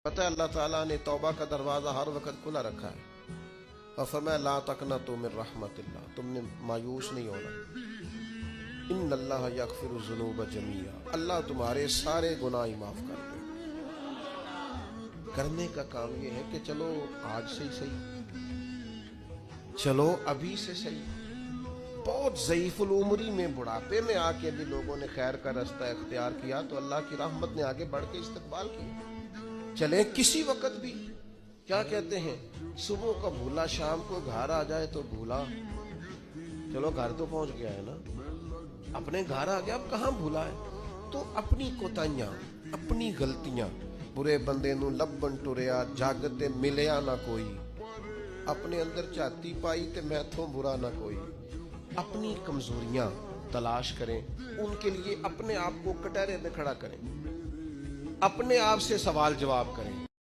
پتہ ہے اللہ تعالیٰ نے توبہ کا دروازہ ہر وقت کھلا رکھا ہے اور فرمایا لا تقنطوا من رحمت اللہ، تم نے مایوس نہیں ہونا، ان اللہ یغفر الذنوب جميعا، اللہ تمہارے سارے گناہ معاف کر دے۔ کرنے کا کام یہ ہے کہ چلو آج سے ہی صحیح، چلو ابھی سے صحیح۔ بہت ضعیف العمری میں بڑھاپے میں آ کے بھی لوگوں نے خیر کا رستہ اختیار کیا تو اللہ کی رحمت نے آگے بڑھ کے استقبال کیا۔ چلیں کسی وقت بھی، کیا کہتے ہیں، صبح کا بھولا شام کو گھر آ جائے تو بھولا، چلو گھر تو پہنچ گیا ہے نا، اپنے گھر آ گیا، اب کہاں بھولا ہے؟ تو اپنی کوتاہیاں، اپنی غلطیاں، برے بندے نو لبن ٹریا جاگتے ملیا نہ کوئی، اپنے اندر چاتی پائی تے میتھوں برا نہ کوئی۔ اپنی کمزوریاں تلاش کریں، ان کے لیے اپنے آپ کو کٹہرے میں کھڑا کریں، اپنے آپ سے سوال جواب کریں،